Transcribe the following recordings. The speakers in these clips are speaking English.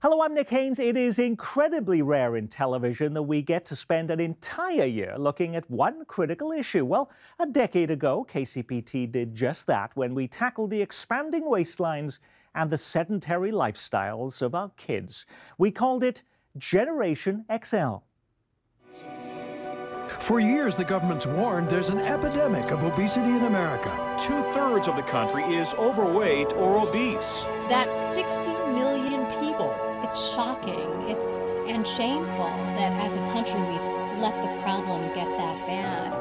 Hello, I'm Nick Haynes. It is incredibly rare in television that we get to spend an entire year looking at one critical issue. Well, a decade ago, KCPT did just that when we tackled the expanding waistlines and the sedentary lifestyles of our kids. We called it Generation XL. For years, the government's warned there's an epidemic of obesity in America. 2/3 of the country is overweight or obese. That's 60 million people. It's shocking and shameful that as a country we've let the problem get that bad.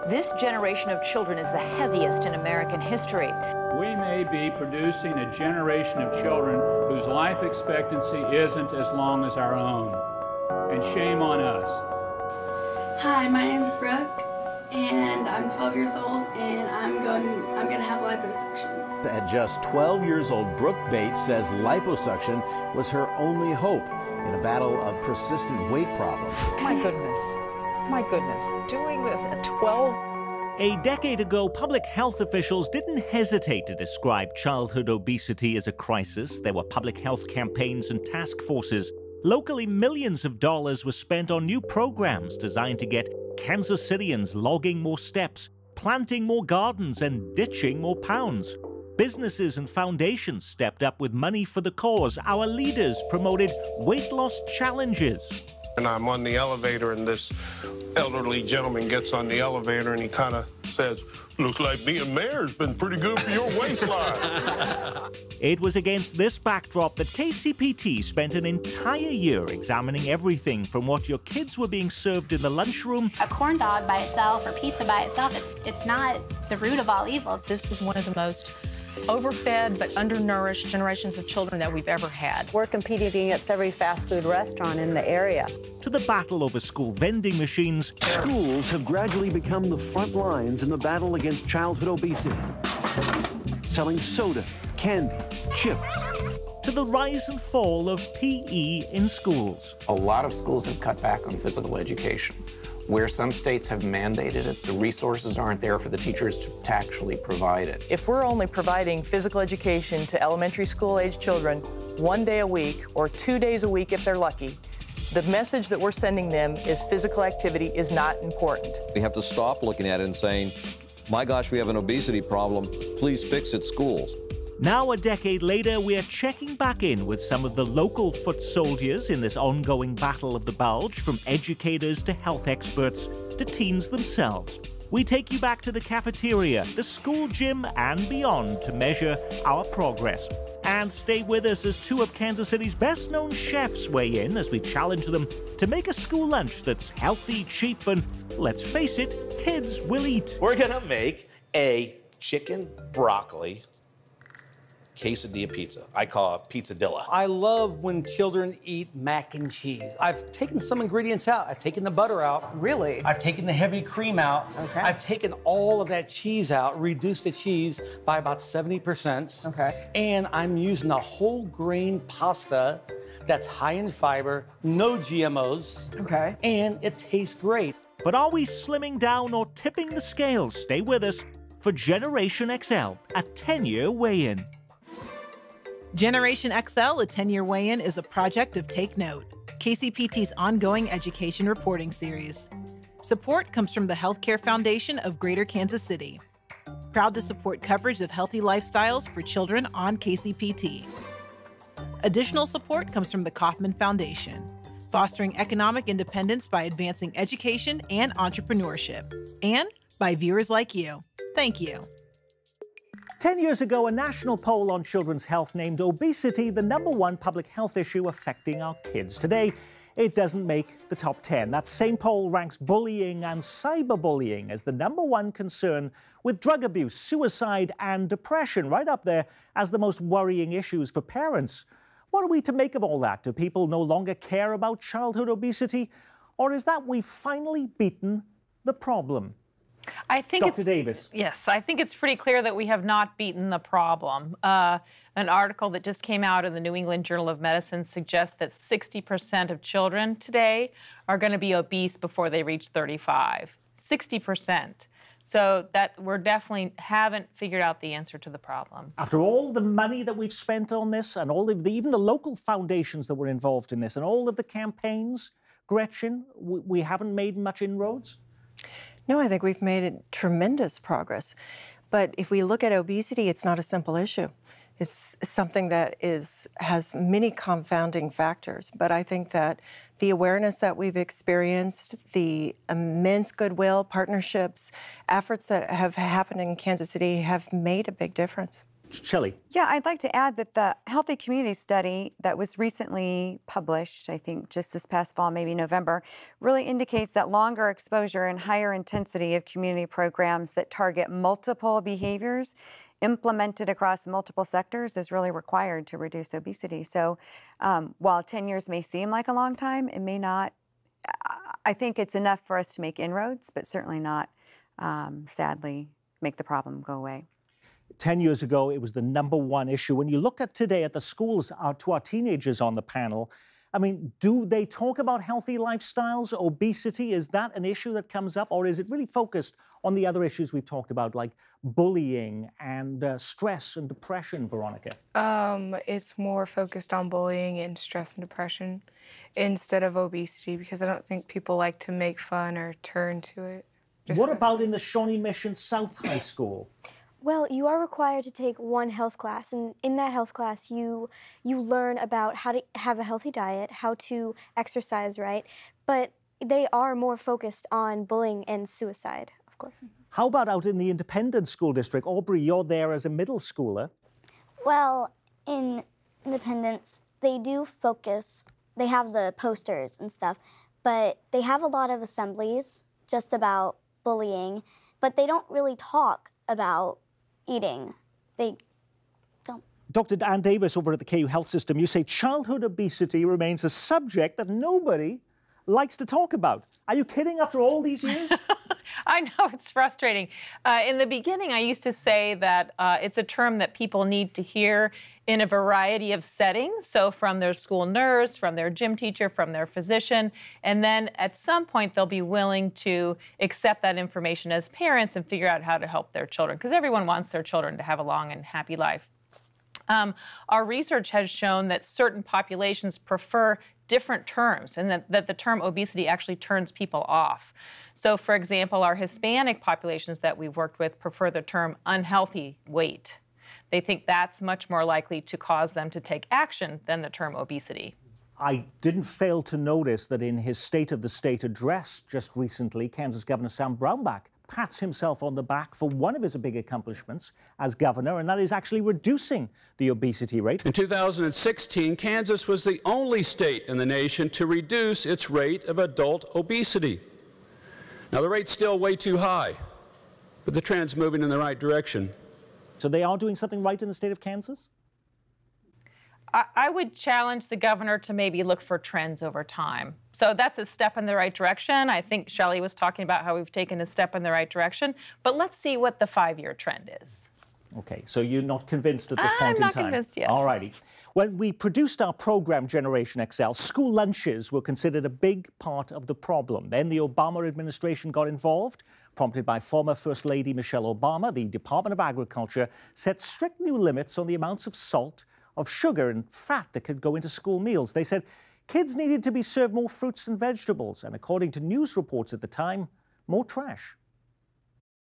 This generation of children is the heaviest in American history. We may be producing a generation of children whose life expectancy isn't as long as our own. And shame on us. Hi, my name is Brooke, and I'm 12 years old, and I'm gonna have liposuction. At just 12 years old, Brooke Bates says liposuction was her only hope in a battle of persistent weight problems. My goodness, doing this at 12? A decade ago, public health officials didn't hesitate to describe childhood obesity as a crisis. There were public health campaigns and task forces. Locally, millions of dollars were spent on new programs designed to get Kansas Cityans logging more steps, planting more gardens, and ditching more pounds. Businesses and foundations stepped up with money for the cause. Our leaders promoted weight loss challenges. And I'm on the elevator, and this elderly gentleman gets on the elevator, and he kind of says, "Looks like being mayor's been pretty good for your waistline." It was against this backdrop that KCPT spent an entire year examining everything from what your kids were being served in the lunchroom. A corn dog by itself or pizza by itself, it's not the root of all evil. This is one of the most overfed but undernourished generations of children that we've ever had. We're competing against every fast food restaurant in the area. To the battle over school vending machines. Schools have gradually become the front lines in the battle against childhood obesity. Selling soda, candy, chips. To the rise and fall of PE in schools. A lot of schools have cut back on physical education. Where some states have mandated it, the resources aren't there for the teachers to actually provide it. If we're only providing physical education to elementary school age children 1 day a week or 2 days a week if they're lucky, the message that we're sending them is physical activity is not important. We have to stop looking at it and saying, my gosh, we have an obesity problem, please fix it, schools. Now, a decade later, we're checking back in with some of the local foot soldiers in this ongoing battle of the bulge, from educators to health experts to teens themselves. We take you back to the cafeteria, the school gym, and beyond to measure our progress. And stay with us as two of Kansas City's best-known chefs weigh in as we challenge them to make a school lunch that's healthy, cheap, and, let's face it, kids will eat. We're gonna make a chicken broccoli quesadilla pizza. I call it pizzadilla. I love when children eat mac and cheese. I've taken some ingredients out. I've taken the butter out. Really? I've taken the heavy cream out. Okay. I've taken all of that cheese out, reduced the cheese by about 70%. Okay. And I'm using a whole grain pasta that's high in fiber, no GMOs. Okay. And it tastes great. But are we slimming down or tipping the scales? Stay with us for Generation XL, a 10-year weigh-in. Generation XL, a 10-year weigh-in, is a project of Take Note, KCPT's ongoing education reporting series. Support comes from the Healthcare Foundation of Greater Kansas City. Proud to support coverage of healthy lifestyles for children on KCPT. Additional support comes from the Kauffman Foundation, fostering economic independence by advancing education and entrepreneurship, and by viewers like you. Thank you. 10 years ago, a national poll on children's health named obesity the #1 public health issue affecting our kids. Today, it doesn't make the top 10. That same poll ranks bullying and cyberbullying as the #1 concern, with drug abuse, suicide, and depression right up there as the most worrying issues for parents. What are we to make of all that? Do people no longer care about childhood obesity? Or is that we've finally beaten the problem? I think Dr. Davis. Yes, I think it's pretty clear that we have not beaten the problem. An article that just came out in the New England Journal of Medicine suggests that 60% of children today are going to be obese before they reach 35. 60%. So that we're definitely haven't figured out the answer to the problem. After all the money that we've spent on this and all of the, even the local foundations that were involved in this and all of the campaigns, Gretchen, we haven't made much inroads? No, I think we've made tremendous progress. But if we look at obesity, it's not a simple issue. It's something that has many confounding factors. But I think that the awareness that we've experienced, the immense goodwill, partnerships, efforts that have happened in Kansas City have made a big difference. Shelley. Yeah, I'd like to add that the Healthy Community Study that was recently published, I think just this past fall, maybe November, really indicates that longer exposure and higher intensity of community programs that target multiple behaviors implemented across multiple sectors is really required to reduce obesity. So while 10 years may seem like a long time, it may not. I think it's enough for us to make inroads, but certainly not, sadly, make the problem go away. 10 years ago, it was the #1 issue. When you look at today at the schools, to our teenagers on the panel, I mean, do they talk about healthy lifestyles, obesity? Is that an issue that comes up? Or is it really focused on the other issues we've talked about, like bullying and stress and depression, Veronica? It's more focused on bullying and stress and depression instead of obesity, because I don't think people like to make fun or turn to it. What about in the Shawnee Mission South High School? Well, you are required to take one health class, and in that health class, you learn about how to have a healthy diet, how to exercise right, but they are more focused on bullying and suicide, of course. How about out in the independent school district? Aubrey, you're there as a middle schooler. Well, in Independence, they do focus, they have the posters and stuff, but they have a lot of assemblies just about bullying, but they don't really talk about eating. They don't. Dr. Ann Davis over at the KU Health System, you say childhood obesity remains a subject that nobody likes to talk about. Are you kidding after all these years? I know, it's frustrating. In the beginning, I used to say that it's a term that people need to hear in a variety of settings. So from their school nurse, from their gym teacher, from their physician. And then at some point, they'll be willing to accept that information as parents and figure out how to help their children, because everyone wants their children to have a long and happy life. Our research has shown that certain populations prefer different terms, and that the term obesity actually turns people off. So, for example, our Hispanic populations that we've worked with prefer the term unhealthy weight. They think that's much more likely to cause them to take action than the term obesity. I didn't fail to notice that in his State of the State address just recently, Kansas Governor Sam Brownback pats himself on the back for one of his big accomplishments as governor, and that is actually reducing the obesity rate. In 2016, Kansas was the only state in the nation to reduce its rate of adult obesity. Now, the rate's still way too high, but the trend's moving in the right direction. So they are doing something right in the state of Kansas? I would challenge the governor to maybe look for trends over time. So that's a step in the right direction. I think Shelley was talking about how we've taken a step in the right direction, but let's see what the 5-year trend is. Okay, so you're not convinced at this point in time? I'm not convinced yet. All righty. When we produced our program, Generation XL, school lunches were considered a big part of the problem. Then the Obama administration got involved. Prompted by former First Lady Michelle Obama, the Department of Agriculture set strict new limits on the amounts of salt, of sugar and fat that could go into school meals. They said kids needed to be served more fruits and vegetables, and according to news reports at the time, more trash.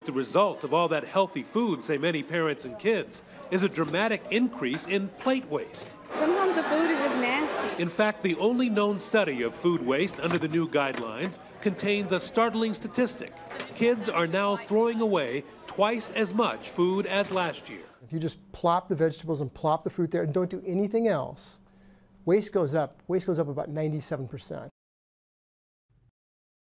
The result of all that healthy food, say many parents and kids, is a dramatic increase in plate waste. Sometimes the food is just nasty. In fact, the only known study of food waste under the new guidelines contains a startling statistic. Kids are now throwing away twice as much food as last year. If you just plop the vegetables and plop the fruit there and don't do anything else, waste goes up. Waste goes up about 97%.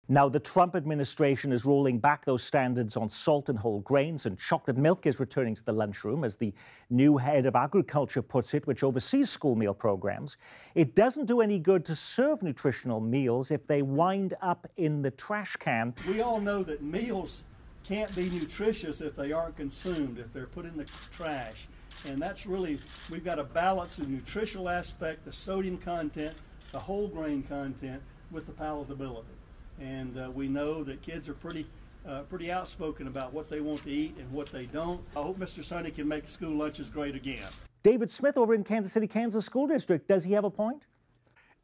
Now, the Trump administration is rolling back those standards on salt and whole grains, and chocolate milk is returning to the lunchroom, as the new head of agriculture puts it, which oversees school meal programs. It doesn't do any good to serve nutritional meals if they wind up in the trash can. We all know that meals can't be nutritious if they aren't consumed, if they're put in the trash. And that's really, we've got to balance the nutritional aspect, the sodium content, the whole grain content with the palatability. And we know that kids are pretty pretty outspoken about what they want to eat and what they don't. I hope Mr. Sonny can make school lunches great again. David Smith over in Kansas City, Kansas School District. Does he have a point?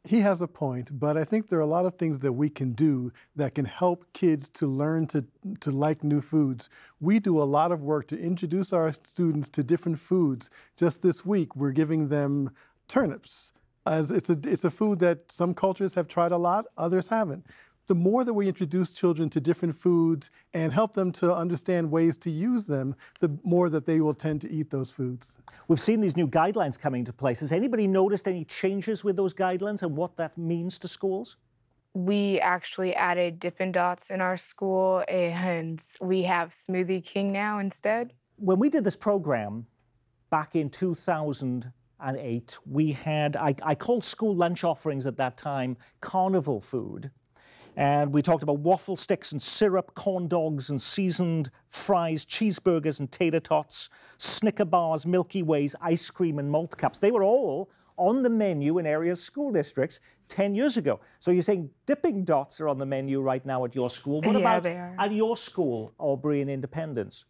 He has a point, but I think there are a lot of things that we can do that can help kids to learn to like new foods. We do a lot of work to introduce our students to different foods. Just this week, we're giving them turnips. As it's a food that some cultures have tried a lot, others haven't. The more that we introduce children to different foods and help them to understand ways to use them, the more that they will tend to eat those foods. We've seen these new guidelines coming into place. Has anybody noticed any changes with those guidelines and what that means to schools? We actually added Dippin' Dots in our school, and we have Smoothie King now instead. When we did this program back in 2008, we had, I called school lunch offerings at that time carnival food. And we talked about waffle sticks and syrup, corn dogs and seasoned fries, cheeseburgers and tater tots, Snicker bars, Milky Ways, ice cream and malt cups. They were all on the menu in area school districts 10 years ago. So you're saying Dippin' Dots are on the menu right now at your school. What about at your school, Aubrey and Independence?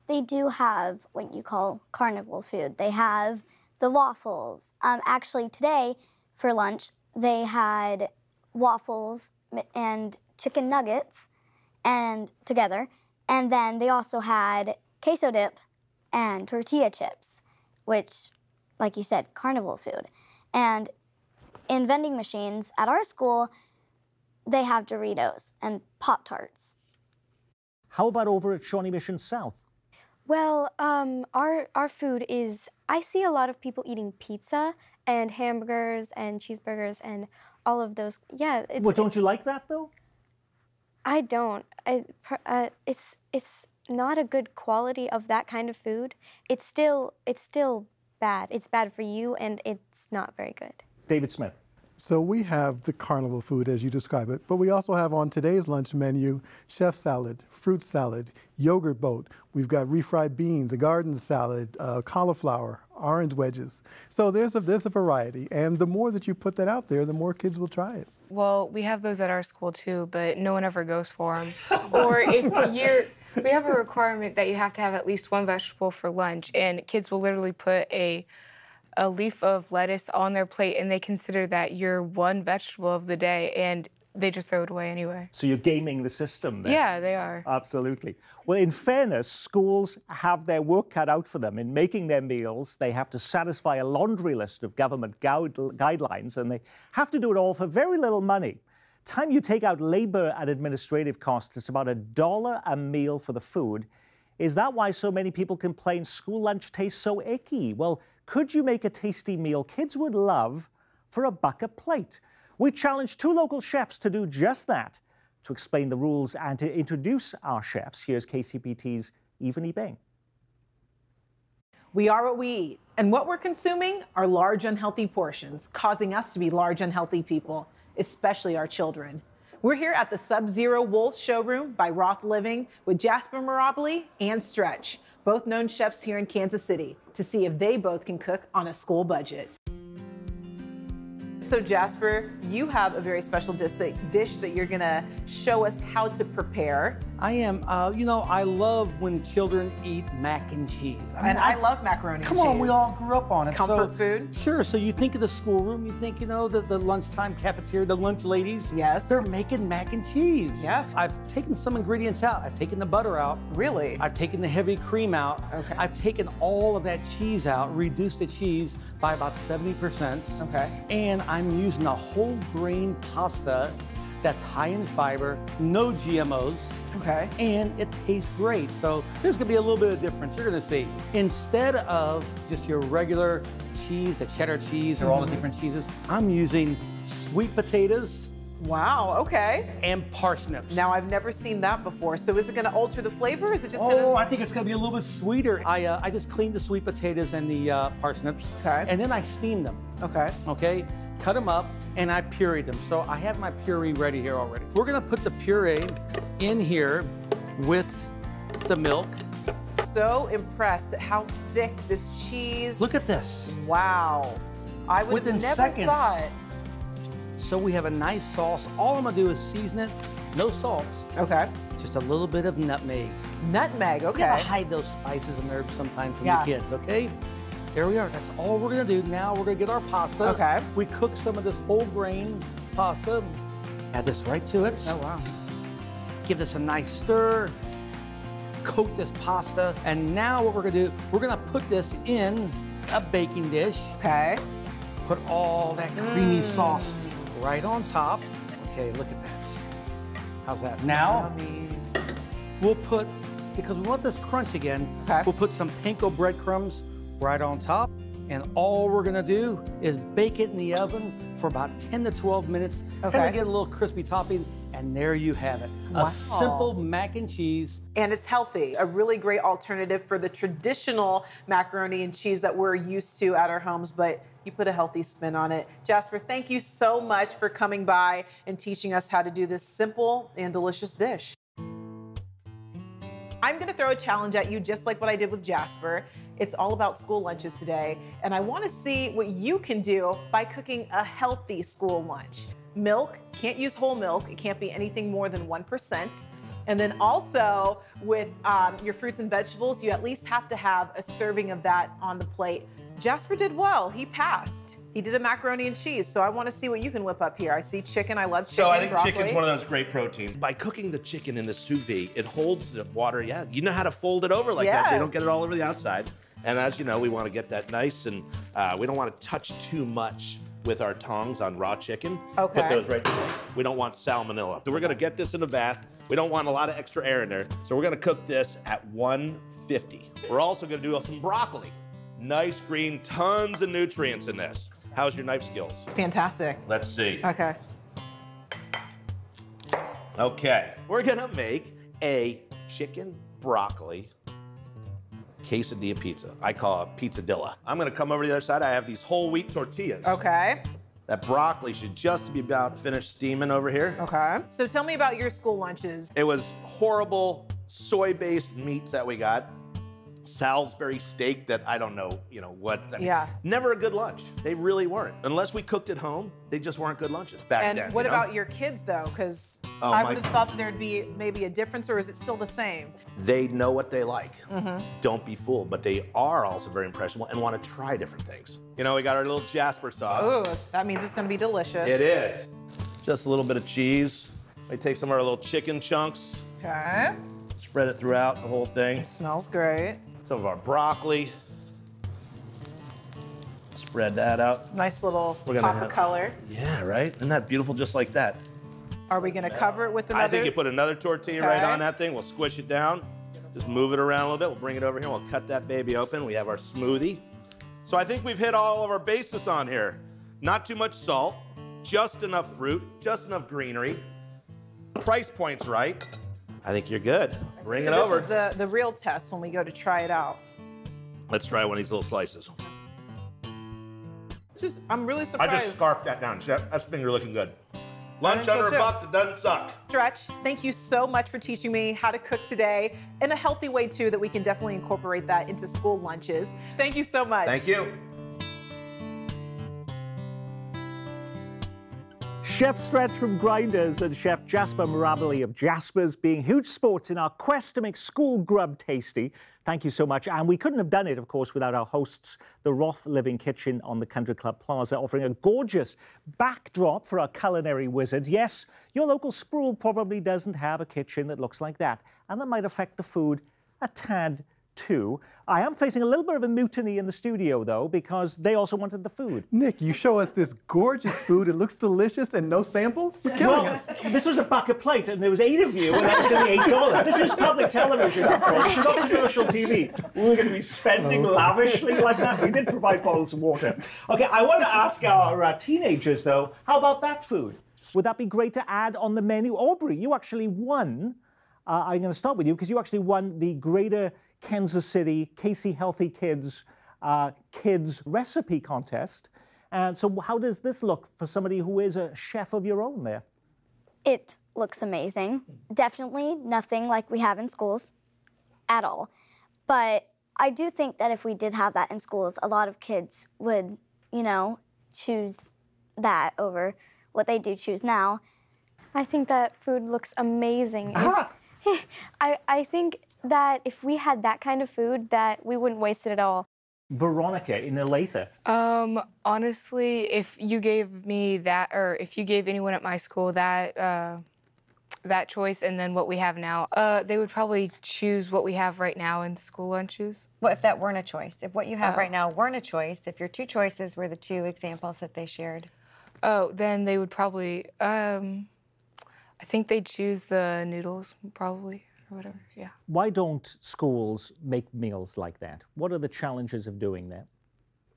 They do have what you call carnival food. They have the waffles. Actually, today for lunch, they had waffles and chicken nuggets and together, and then they also had queso dip and tortilla chips, which, like you said, carnival food. And in vending machines at our school, they have Doritos and Pop-Tarts. How about over at Shawnee Mission South? Well, our food is, I see a lot of people eating pizza and hamburgers and cheeseburgers and all of those. Yeah. Well, don't you like that, though? I don't. It's not a good quality of that kind of food. It's still bad. It's bad for you, and it's not very good. David Smith. So we have the carnival food, as you describe it, but we also have on today's lunch menu chef salad, fruit salad, yogurt boat. We've got refried beans, a garden salad, cauliflower, orange wedges. So there's a variety, and the more that you put that out there, the more kids will try it. Well, we have those at our school too, but no one ever goes for them. Or we have a requirement that you have to have at least one vegetable for lunch, and kids will literally put a leaf of lettuce on their plate, and they consider that your one vegetable of the day, and they just throw it away anyway. So you're gaming the system then? Yeah, they are. Absolutely. Well, in fairness, schools have their work cut out for them. In making their meals, they have to satisfy a laundry list of government guidelines, and they have to do it all for very little money. Time you take out labor and administrative costs, it's about $1 a meal for the food. Is that why so many people complain school lunch tastes so icky? Well, could you make a tasty meal kids would love for $1 a plate? We challenged 2 local chefs to do just that. To explain the rules and to introduce our chefs, here's KCPT's Evany Bain. We are what we eat, and what we're consuming are large, unhealthy portions, causing us to be large, unhealthy people, especially our children. We're here at the Sub-Zero Wolf Showroom by Roth Living with Jasper Mirabili and Stretch, both known chefs here in Kansas City, to see if they both can cook on a school budget. So Jasper, you have a very special dish that you're gonna show us how to prepare. I am. You know, I love when children eat mac and cheese. I love macaroni and cheese. Come on, we all grew up on it. Comfort food? Sure. So you think of the schoolroom, you think, you know, the lunchtime cafeteria, the lunch ladies. Yes. They're making mac and cheese. Yes. I've taken some ingredients out. I've taken the butter out. Really? I've taken the heavy cream out. Okay. I've taken all of that cheese out, reduced the cheese by about 70%. Okay. And I'm using a whole grain pasta that's high in fiber, no GMOs. Okay. And it tastes great. So there's gonna be a little bit of difference. You're gonna see. Instead of just your regular cheese, the cheddar cheese, or all the different cheeses, I'm using sweet potatoes. Wow, okay. And parsnips. Now, I've never seen that before. So is it gonna alter the flavor? Is it just I think it's gonna be a little bit sweeter. I just cleaned the sweet potatoes and the parsnips. Okay. And then I steamed them. Okay. Okay. Cut them up, and I pureed them. So I have my puree ready here already. We're gonna put the puree in here with the milk. So impressed at how thick this cheese. Look at this. Wow. I would have never thought. So we have a nice sauce. All I'm gonna do is season it no salt. Okay. Just a little bit of nutmeg. Nutmeg, okay. You gotta hide those spices and herbs sometimes from Yeah. the kids, okay? There we are. That's all we're gonna do. Now we're gonna get our pasta. Okay. We cook some of this whole grain pasta. Add this right to it. Oh, wow. Give this a nice stir. Coat this pasta. And now what we're gonna do, we're gonna put this in a baking dish. Okay. Put all that creamy sauce right on top. Okay, look at that. How's that? Now, we'll put, because we want this crunch again, we'll put some panko breadcrumbs right on top. And all we're gonna do is bake it in the oven for about 10 to 12 minutes. Okay. Kind of get a little crispy topping, and there you have it. Wow. A simple mac and cheese. And it's healthy, a really great alternative for the traditional macaroni and cheese that we're used to at our homes, but you put a healthy spin on it. Jasper, thank you so much for coming by and teaching us how to do this simple and delicious dish. I'm gonna throw a challenge at you just like what I did with Jasper. It's all about school lunches today, and I wanna see what you can do by cooking a healthy school lunch. Milk, can't use whole milk. It can't be anything more than 1%. And then also with your fruits and vegetables, you at least have to have a serving of that on the plate. Jasper did well, he passed. He did a macaroni and cheese, so I wanna see what you can whip up here. I see chicken, I love chicken, So I think broccoli. chicken's one of those great proteins. By cooking the chicken in the sous vide, it holds the water. Yeah, you know how to fold it over like that so you don't get it all over the outside. And as you know, we want to get that nice, and we don't want to touch too much with our tongs on raw chicken. Okay. Put those right there. We don't want salmonella. So we're gonna get this in a bath. We don't want a lot of extra air in there. So we're gonna cook this at 150. We're also gonna do some broccoli. Nice green, tons of nutrients in this. How's your knife skills? Fantastic. Let's see. Okay. Okay, we're gonna make a chicken broccoli quesadilla pizza. I call it pizzadilla. I'm gonna come over to the other side. I have these whole wheat tortillas. Okay. That broccoli should just be about finished steaming over here. Okay. So tell me about your school lunches. It was horrible soy-based meats that we got. Salisbury steak that I don't know, what. I mean, Yeah. Never a good lunch. They really weren't. Unless we cooked at home, they just weren't good lunches back then. And what about your kids though? Because Oh, I my- would have thought that there'd be maybe a difference, or is it still the same? They know what they like. Mm-hmm. Don't be fooled, but they are also very impressionable and want to try different things. We got our little Jasper sauce. Oh, that means it's gonna be delicious. It is. Just a little bit of cheese. I take some of our little chicken chunks, Okay. spread it throughout the whole thing. Smells great. Some of our broccoli. Spread that out. Nice little We're gonna pop of have- color. Yeah, right? Isn't that beautiful just like that? Are we gonna cover it with another? I think you put another tortilla right Okay. on that thing. We'll squish it down. Just move it around a little bit. We'll bring it over here. We'll cut that baby open. We have our smoothie. So I think we've hit all of our bases on here. Not too much salt, just enough fruit, just enough greenery. Price point's right. I think you're good. Bring it over. This is the real test when we go to try it out. Let's try one of these little slices. I'm really I surprised. just scarfed that down. See, that's the thing, you're looking good. Lunch think so under a too. buck that doesn't suck. Stretch, thank you so much for teaching me how to cook today in a healthy way too, that we can definitely incorporate that into school lunches. Thank you so much. Thank you. Chef Stretch from Grinders and Chef Jasper Mirabile of Jasper's being huge sports in our quest to make school grub tasty. Thank you so much. And we couldn't have done it, of course, without our hosts, the Roth Living Kitchen on the Country Club Plaza, offering a gorgeous backdrop for our culinary wizards. Yes, your local Sproul probably doesn't have a kitchen that looks like that, and that might affect the food a tad too. I am facing a little bit of a mutiny in the studio, though, because they also wanted the food. Nick, you show us this gorgeous food. It looks delicious and no samples? You're killing us. This was a bucket plate, and there was 8 of you, and that was going to be $8. This is public television, after all. This is not commercial TV. We were going to be spending lavishly like that. We did provide bottles of water. Okay, I want to ask our teenagers, though, how about that food? Would that be great to add on the menu? Aubrey, you actually won. I'm going to start with you, because you actually won the Greater Kansas City Casey Healthy Kids recipe contest. And so how does this look for somebody who is a chef of your own there? It looks amazing. Definitely nothing like we have in schools at all. But I do think that if we did have that in schools, a lot of kids would, choose that over what they do choose now. I think that food looks amazing. I think that if we had that kind of food, that we wouldn't waste it at all. Veronica in Olathe. Honestly, if you gave me that, or if you gave anyone at my school that that choice and then what we have now, they would probably choose what we have right now in school lunches. What if that weren't a choice? If what you have right now weren't a choice, if your two choices were the two examples that they shared? Oh, then they would probably, I think they'd choose the noodles, probably, or whatever, yeah. Why don't schools make meals like that? What are the challenges of doing that?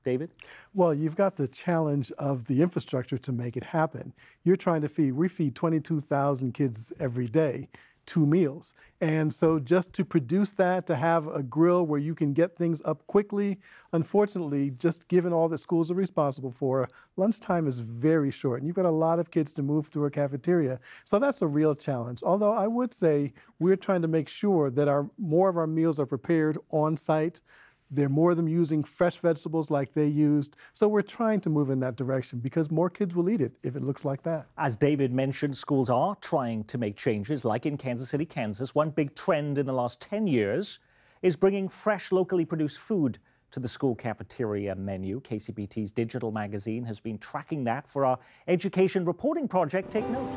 David? Well, you've got the challenge of the infrastructure to make it happen. You're trying to we feed 22,000 kids every day, 2 meals. And so just to produce that, to have a grill where you can get things up quickly, unfortunately, just given all that schools are responsible for, lunchtime is very short. And you've got a lot of kids to move through a cafeteria. So that's a real challenge. Although I would say we're trying to make sure that more of our meals are prepared on site. There are more of them using fresh vegetables like they used. So we're trying to move in that direction because more kids will eat it if it looks like that. As David mentioned, schools are trying to make changes, like in Kansas City, Kansas. One big trend in the last 10 years is bringing fresh, locally produced food to the school cafeteria menu. KCPT's digital magazine has been tracking that for our education reporting project. Take note.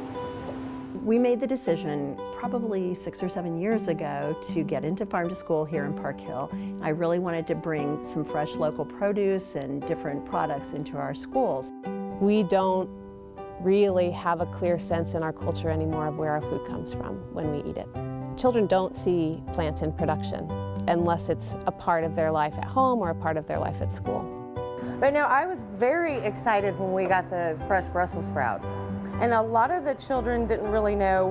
We made the decision probably 6 or 7 years ago to get into Farm to School here in Park Hill. I really wanted to bring some fresh local produce and different products into our schools. We don't really have a clear sense in our culture anymore of where our food comes from when we eat it. Children don't see plants in production unless it's a part of their life at home or a part of their life at school. Right now, I was very excited when we got the fresh Brussels sprouts. And a lot of the children didn't really know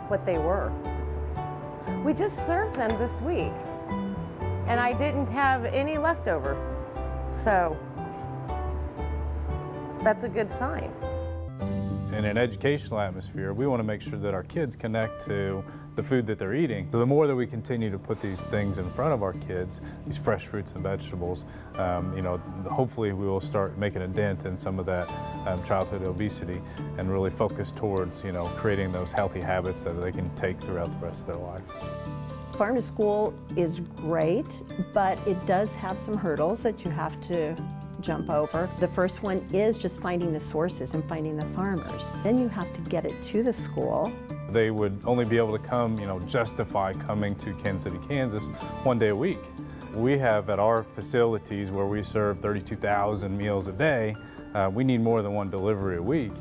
what they were. We just served them this week, and I didn't have any leftover. So that's a good sign. In an educational atmosphere, we want to make sure that our kids connect to the food that they're eating. So the more that we continue to put these things in front of our kids, these fresh fruits and vegetables, you know, hopefully we will start making a dent in some of that childhood obesity and really focus towards, you know, creating those healthy habits that they can take throughout the rest of their life. Farm to School is great, but it does have some hurdles that you have to jump over. The first one is just finding the sources and finding the farmers. Then you have to get it to the school. They would only be able to come, you know, justify coming to Kansas City, Kansas 1 day a week. We have at our facilities where we serve 32,000 meals a day, we need more than 1 delivery a week.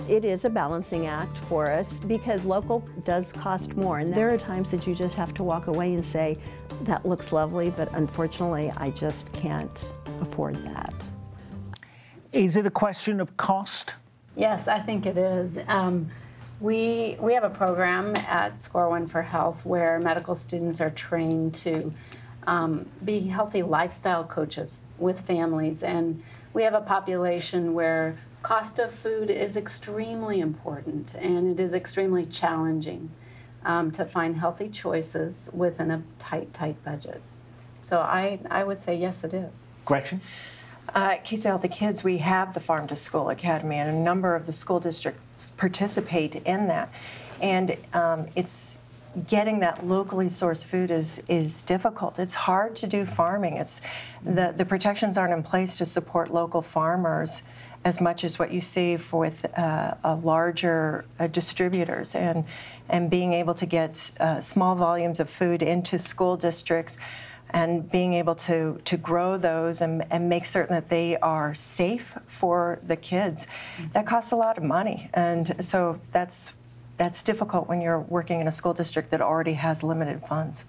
It is a balancing act for us because local does cost more, and there are times that you just have to walk away and say, that looks lovely, but unfortunately I just can't afford that. Is it a question of cost? Yes, I think it is. We have a program at Score One for Health where medical students are trained to be healthy lifestyle coaches with families, and we have a population where cost of food is extremely important, and it is extremely challenging to find healthy choices within a tight budget. So I would say yes, it is. Gretchen? At KC Healthy Kids, we have the Farm to School Academy, and a number of the school districts participate in that. And it's getting that locally sourced food is difficult. It's hard to do farming. It's the protections aren't in place to support local farmers as much as what you see with larger distributors, and being able to get small volumes of food into school districts and being able to grow those and make certain that they are safe for the kids, that costs a lot of money. And so that's difficult when you're working in a school district that already has limited funds.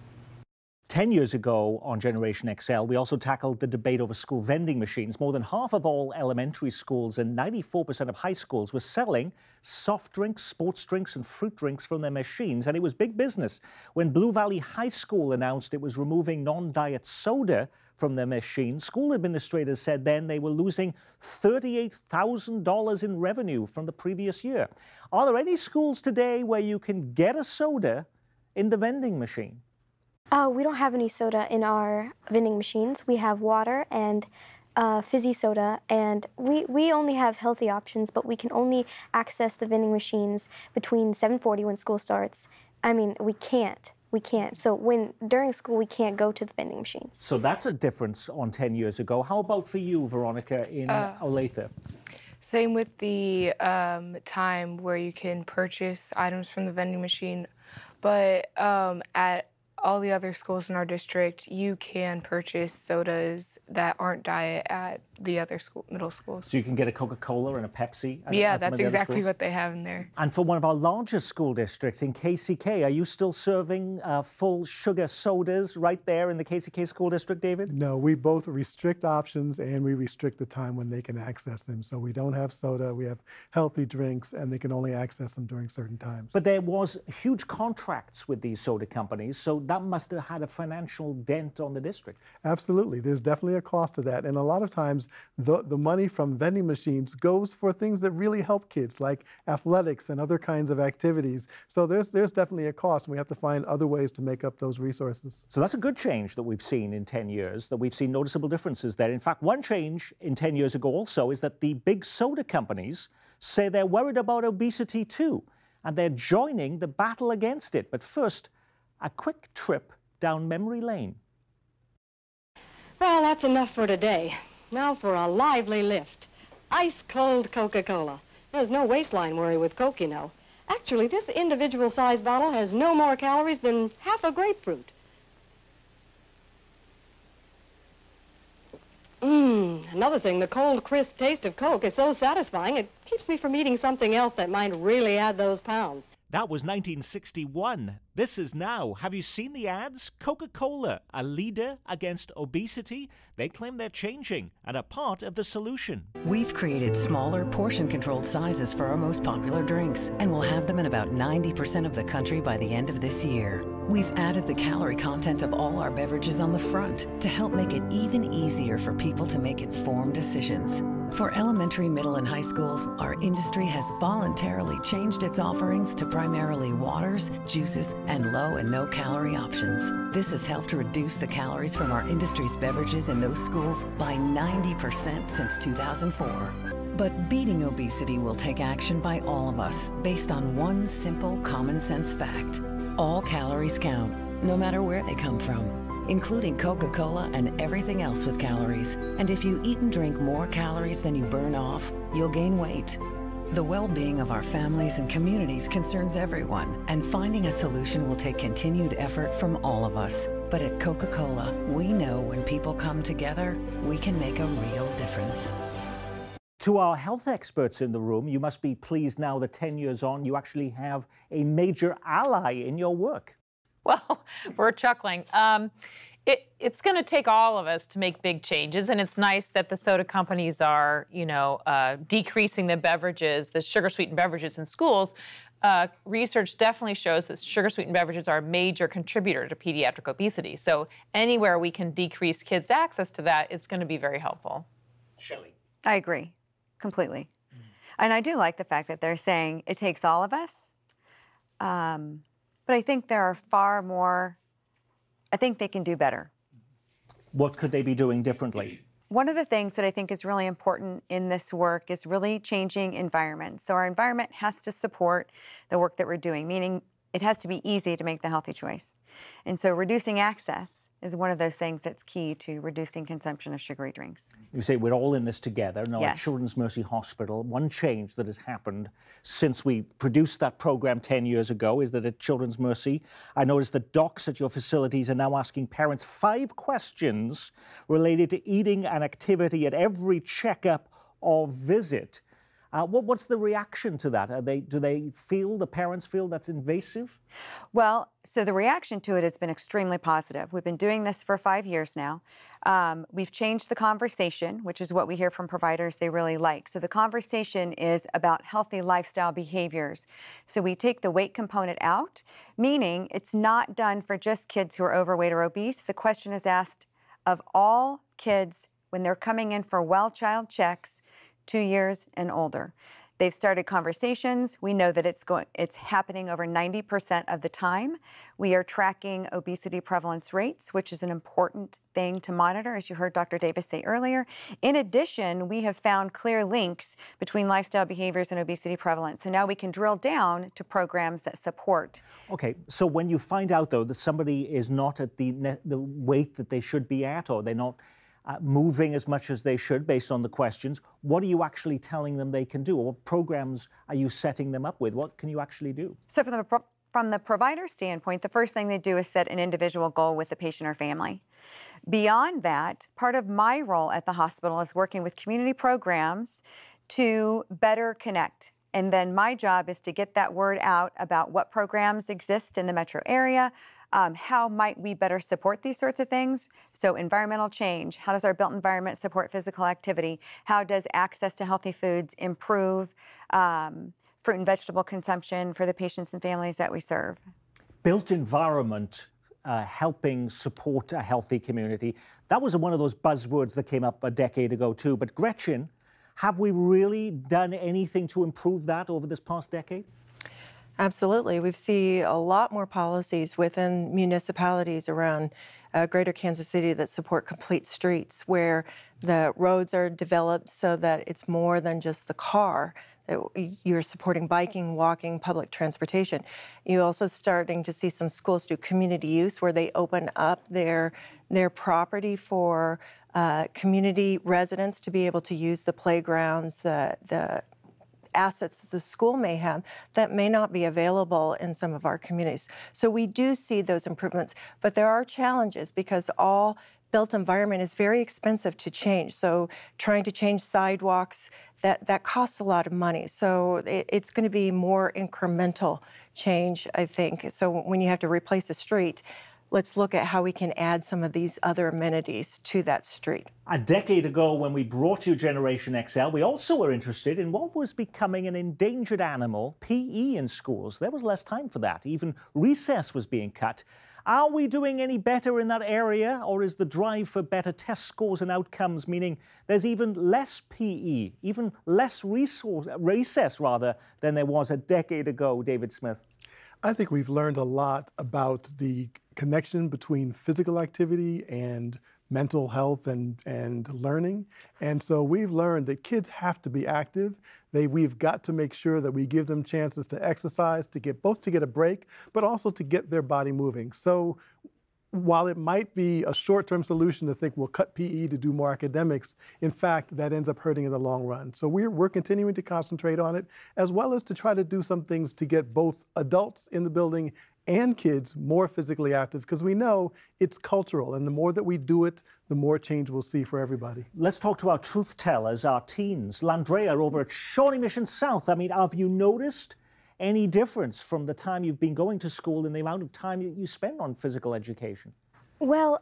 10 years ago on Generation XL, we also tackled the debate over school vending machines. More than half of all elementary schools and 94% of high schools were selling soft drinks, sports drinks, and fruit drinks from their machines, and it was big business. When Blue Valley High School announced it was removing non-diet soda from their machines, school administrators said then they were losing $38,000 in revenue from the previous year. Are there any schools today where you can get a soda in the vending machine? We don't have any soda in our vending machines. We have water and fizzy soda, and we only have healthy options, but we can only access the vending machines between 7:40 when school starts. I mean, we can't. So during school, we can't go to the vending machines. So that's a difference on 10 years ago. How about for you, Veronica, in Olathe? Same with the time where you can purchase items from the vending machine, but at all the other schools in our district, you can purchase sodas that aren't diet at the other middle schools. So you can get a Coca-Cola and a Pepsi? Yeah, that's exactly what they have in there. And for one of our largest school districts in KCK, are you still serving full sugar sodas right there in the KCK school district, David? No, we both restrict options and we restrict the time when they can access them. So we don't have soda, we have healthy drinks, and they can only access them during certain times. But there was huge contracts with these soda companies, so that must have had a financial dent on the district. Absolutely. There's definitely a cost to that. And a lot of times, the money from vending machines goes for things that really help kids, like athletics and other kinds of activities. So there's definitely a cost, and we have to find other ways to make up those resources. So that's a good change that we've seen in 10 years, that we've seen noticeable differences there. In fact, one change in 10 years ago also is that the big soda companies say they're worried about obesity too, and they're joining the battle against it. But first, a quick trip down memory lane. Well, that's enough for today. Now for a lively lift. Ice-cold Coca-Cola. There's no waistline worry with Coke, you know. Actually, this individual-sized bottle has no more calories than half a grapefruit. Another thing, the cold, crisp taste of Coke is so satisfying, it keeps me from eating something else that might really add those pounds. That was 1961. This is now. Have you seen the ads? Coca-Cola, a leader against obesity. They claim they're changing and are part of the solution. We've created smaller, portion-controlled sizes for our most popular drinks, and we'll have them in about 90% of the country by the end of this year. We've added the calorie content of all our beverages on the front to help make it even easier for people to make informed decisions. For elementary, middle, and high schools, our industry has voluntarily changed its offerings to primarily waters, juices, and low and no calorie options. This has helped reduce the calories from our industry's beverages in those schools by 90% since 2004. But beating obesity will take action by all of us based on one simple common sense fact. All calories count, no matter where they come from, including Coca-Cola and everything else with calories. And if you eat and drink more calories than you burn off, you'll gain weight. The well-being of our families and communities concerns everyone, and finding a solution will take continued effort from all of us. But at Coca-Cola, we know when people come together, we can make a real difference. To our health experts in the room, you must be pleased now that 10 years on, you actually have a major ally in your work. Well, we're chuckling. It's going to take all of us to make big changes, and it's nice that the soda companies are, decreasing the beverages, the sugar-sweetened beverages in schools. Research definitely shows that sugar-sweetened beverages are a major contributor to pediatric obesity. So anywhere we can decrease kids' access to that, it's going to be very helpful. Shelley. I agree, completely. And I do like the fact that they're saying it takes all of us. But I think there are far more, I think they can do better. What could they be doing differently? One of the things that I think is really important in this work is really changing environment. So our environment has to support the work that we're doing, meaning it has to be easy to make the healthy choice. And so reducing access is one of those things that's key to reducing consumption of sugary drinks. You say we're all in this together. Now, Yes. at Children's Mercy Hospital, one change that has happened since we produced that program 10 years ago is that at Children's Mercy, I noticed that docs at your facilities are now asking parents 5 questions related to eating and activity at every checkup or visit. What's the reaction to that? Do the parents feel that's invasive? Well, so the reaction to it has been extremely positive. We've been doing this for 5 years now. We've changed the conversation, which is what we hear from providers they really like. So the conversation is about healthy lifestyle behaviors. So we take the weight component out, meaning it's not done for just kids who are overweight or obese. The question is asked of all kids when they're coming in for well child checks, 2 years and older. They've started conversations. We know that it's happening over 90% of the time. We are tracking obesity prevalence rates, which is an important thing to monitor, as you heard Dr. Davis say earlier. In addition, we have found clear links between lifestyle behaviors and obesity prevalence. So now we can drill down to programs that support. Okay, so when you find out, though, that somebody is not at the weight that they should be at, or they're not moving as much as they should based on the questions, what are you actually telling them they can do? Or what programs are you setting them up with? What can you actually do? So from the provider standpoint, the first thing they do is set an individual goal with the patient or family. Beyond that, part of my role at the hospital is working with community programs to better connect. And then my job is to get that word out about what programs exist in the metro area. How might we better support these sorts of things? So environmental change, how does our built environment support physical activity? How does access to healthy foods improve fruit and vegetable consumption for the patients and families that we serve? Built environment helping support a healthy community. That was one of those buzzwords that came up a decade ago too. But Gretchen, have we really done anything to improve that over this past decade? Absolutely. We've seen a lot more policies within municipalities around Greater Kansas City that support complete streets, where the roads are developed so that it's more than just the car. You're supporting biking, walking, public transportation. You're also starting to see some schools do community use, where they open up their property for community residents to be able to use the playgrounds, the assets that the school may have that may not be available in some of our communities. So we do see those improvements, but there are challenges because all built environment is very expensive to change. So trying to change sidewalks, that costs a lot of money. So it's going to be more incremental change, I think. So when you have to replace a street, let's look at how we can add some of these other amenities to that street. A decade ago, when we brought you Generation XL, we also were interested in what was becoming an endangered animal, PE in schools. There was less time for that. Even recess was being cut. Are we doing any better in that area, or is the drive for better test scores and outcomes meaning there's even less PE, even less recess rather, than there was a decade ago, David Smith? I think we've learned a lot about the connection between physical activity and mental health and learning. And so we've learned that kids have to be active. We've got to make sure that we give them chances to exercise, to get a break, but also to get their body moving. So while it might be a short-term solution to think we'll cut PE to do more academics, in fact, that ends up hurting in the long run. So we're continuing to concentrate on it, as well as to try to do some things to get both adults in the building and kids more physically active, because we know it's cultural, and the more that we do it, the more change we'll see for everybody. Let's talk to our truth tellers, our teens. Landrea over at Shawnee Mission South. I mean, have you noticed any difference from the time you've been going to school in the amount of time you spend on physical education? Well,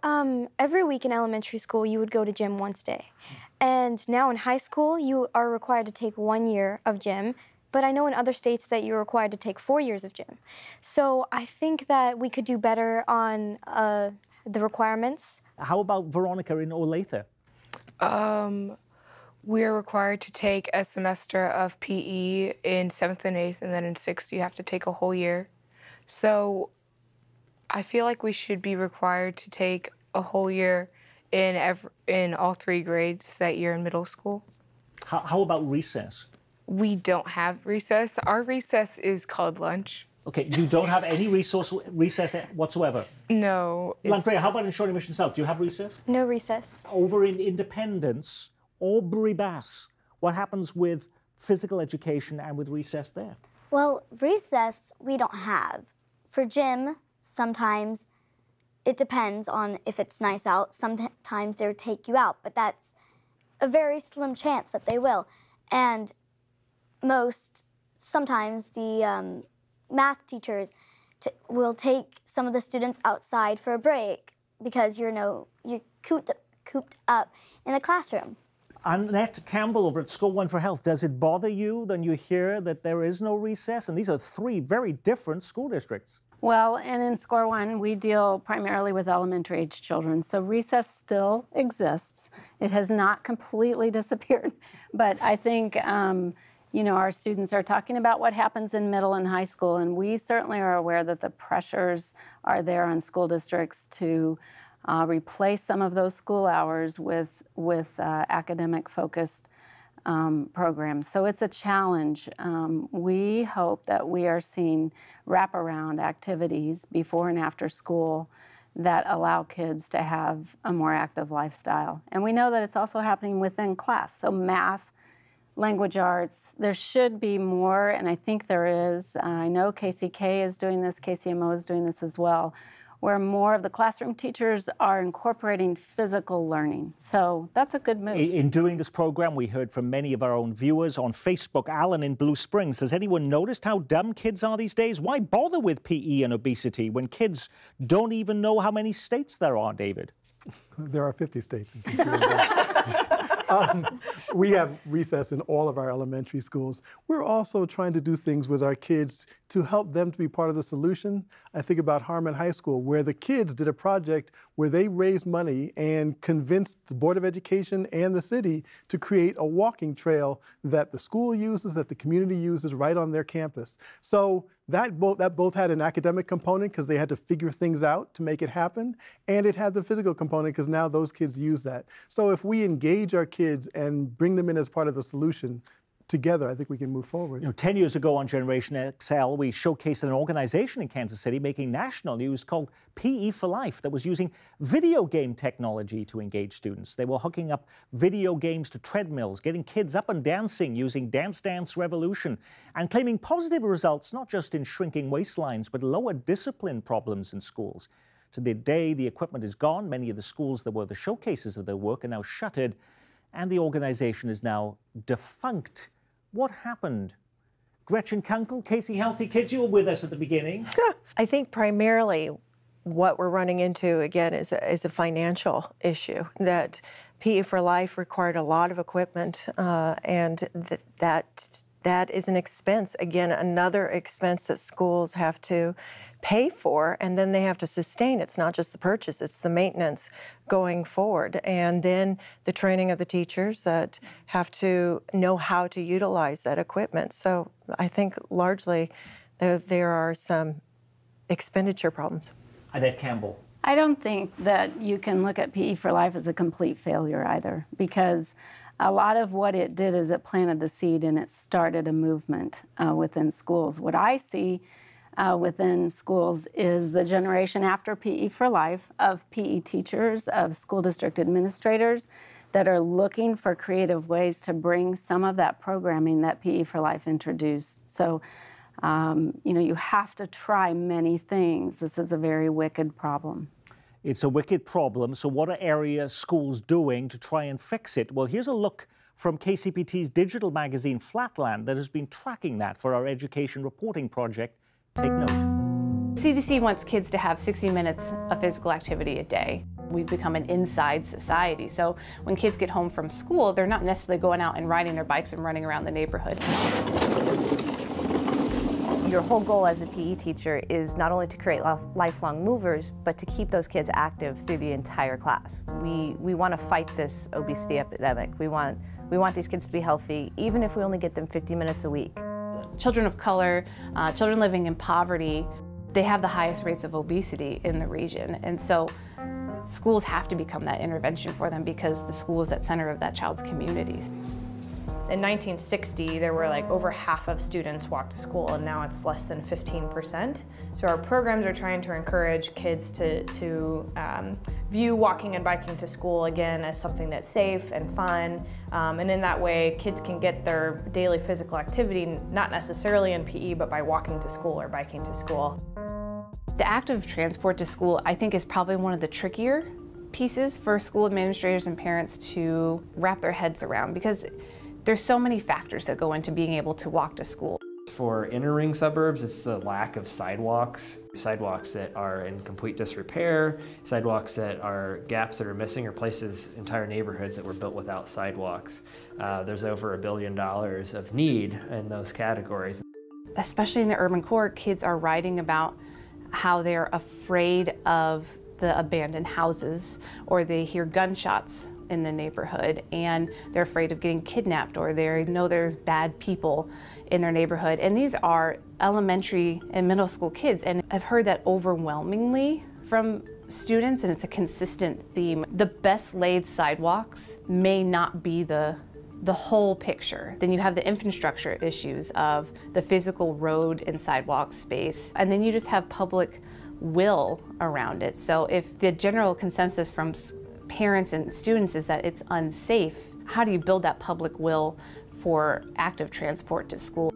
every week in elementary school, you would go to gym once a day. And now in high school, you are required to take 1 year of gym. But I know in other states that you're required to take 4 years of gym. So I think that we could do better on the requirements. How about Veronica in Olathe? We're required to take a semester of PE in 7th and 8th, and then in 6th you have to take a whole year. So I feel like we should be required to take a whole year in all 3 grades that year in middle school. How about recess? We don't have recess. Our recess is called lunch. Okay, you don't have any recess whatsoever? No. Landrea, how about in Shawnee Mission South? Do you have recess? No recess. Over in Independence, Aubrey Bass, what happens with physical education and with recess there? Well, recess we don't have. For gym, sometimes it depends on if it's nice out. Sometimes they'll take you out, but that's a very slim chance that they will. And sometimes the math teachers will take some of the students outside for a break because you're cooped up in the classroom. Annette Campbell over at School One for Health, does it bother you when you hear that there is no recess? And these are 3 very different school districts. Well, and in Score One, we deal primarily with elementary age children. So recess still exists. It has not completely disappeared. But I think You know, our students are talking about what happens in middle and high school, and we certainly are aware that the pressures are there on school districts to replace some of those school hours with academic-focused programs. So it's a challenge. We hope that we are seeing wraparound activities before and after school that allow kids to have a more active lifestyle. And we know that it's also happening within class. So math, language arts, there should be more, and I think there is. I know KCK is doing this, KCMO is doing this as well, where more of the classroom teachers are incorporating physical learning. So that's a good move. In doing this program, we heard from many of our own viewers on Facebook. Alan in Blue Springs, has anyone noticed how dumb kids are these days? Why bother with PE and obesity when kids don't even know how many states there are, David? There are 50 states. We have recess in all of our elementary schools. We're also trying to do things with our kids to help them to be part of the solution. I think about Harmon High School, where the kids did a project where they raised money and convinced the Board of Education and the city to create a walking trail that the school uses, that the community uses right on their campus. So that both had an academic component because they had to figure things out to make it happen, and it had the physical component because now those kids use that. So if we engage our kids and bring them in as part of the solution, together, I think we can move forward. You know, 10 years ago on Generation XL, we showcased an organization in Kansas City making national news called PE for Life that was using video game technology to engage students. They were hooking up video games to treadmills, getting kids up and dancing using Dance Dance Revolution, and claiming positive results not just in shrinking waistlines, but lower discipline problems in schools. To the day the equipment is gone, many of the schools that were the showcases of their work are now shuttered, and the organization is now defunct. What happened? Gretchen Kunkel, Casey Healthy Kids, you were with us at the beginning. I think primarily what we're running into, again, is a financial issue, that PE for Life required a lot of equipment, and that is an expense. Again, another expense that schools have to pay for, and then they have to sustain. It's not just the purchase, it's the maintenance going forward. And then the training of the teachers that have to know how to utilize that equipment. So I think largely there are some expenditure problems. Annette Campbell. I don't think that you can look at PE for Life as a complete failure either, because a lot of what it did is it planted the seed and it started a movement within schools. What I see within schools is the generation after PE for Life of PE teachers, of school district administrators that are looking for creative ways to bring some of that programming that PE for Life introduced. So, you know, you have to try many things. This is a very wicked problem. It's a wicked problem, so what are area schools doing to try and fix it? Well, here's a look from KCPT's digital magazine Flatland that has been tracking that for our education reporting project. Take note. CDC wants kids to have 60 minutes of physical activity a day. We've become an inside society, so when kids get home from school, they're not necessarily going out and riding their bikes and running around the neighborhood. Your whole goal as a PE teacher is not only to create lifelong movers, but to keep those kids active through the entire class. We want to fight this obesity epidemic. We want these kids to be healthy, even if we only get them 50 minutes a week. Children of color, children living in poverty, they have the highest rates of obesity in the region. And so schools have to become that intervention for them because the school is at the center of that child's communities. In 1960, there were like over half of students walked to school, and now it's less than 15%. So our programs are trying to encourage kids to view walking and biking to school again as something that's safe and fun. And in that way, kids can get their daily physical activity, not necessarily in PE, but by walking to school or biking to school. The active transport to school, I think, is probably one of the trickier pieces for school administrators and parents to wrap their heads around, because there's so many factors that go into being able to walk to school. For inner ring suburbs, it's the lack of sidewalks that are in complete disrepair, sidewalks that are gaps that are missing, or places, entire neighborhoods that were built without sidewalks. There's over $1 billion of need in those categories. Especially in the urban core, kids are writing about how they're afraid of the abandoned houses, or they hear gunshots in the neighborhood, and they're afraid of getting kidnapped, or they know there's bad people in their neighborhood. And these are elementary and middle school kids, and I've heard that overwhelmingly from students, and it's a consistent theme. The best laid sidewalks may not be the whole picture. Then you have the infrastructure issues of the physical road and sidewalk space, and then you just have public will around it. So if the general consensus from parents and students is that it's unsafe, how do you build that public will for active transport to school?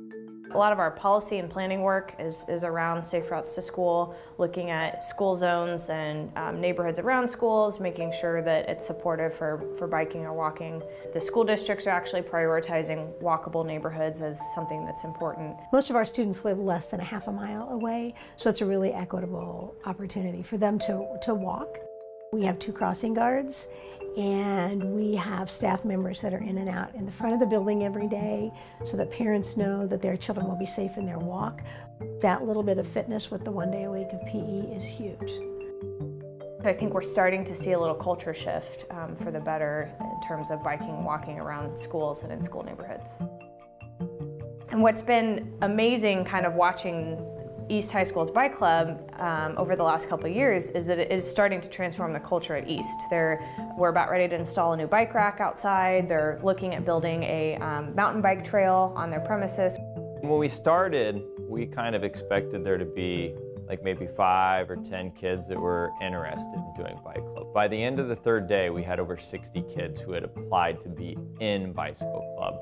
A lot of our policy and planning work is around safe routes to school, looking at school zones and neighborhoods around schools, making sure that it's supportive for biking or walking. The school districts are actually prioritizing walkable neighborhoods as something that's important. Most of our students live less than a half a mile away, so it's a really equitable opportunity for them to walk. We have 2 crossing guards, and we have staff members that are in and out in the front of the building every day so that parents know that their children will be safe in their walk. That little bit of fitness with the 1 day a week of PE is huge. I think we're starting to see a little culture shift for the better in terms of biking, walking around schools and in school neighborhoods. And what's been amazing kind of watching East High School's Bike Club over the last couple of years is that it is starting to transform the culture at East. We're about ready to install a new bike rack outside. They're looking at building a mountain bike trail on their premises. When we started, we kind of expected there to be like maybe 5 or 10 kids that were interested in doing Bike Club. By the end of the 3rd day, we had over 60 kids who had applied to be in Bicycle Club.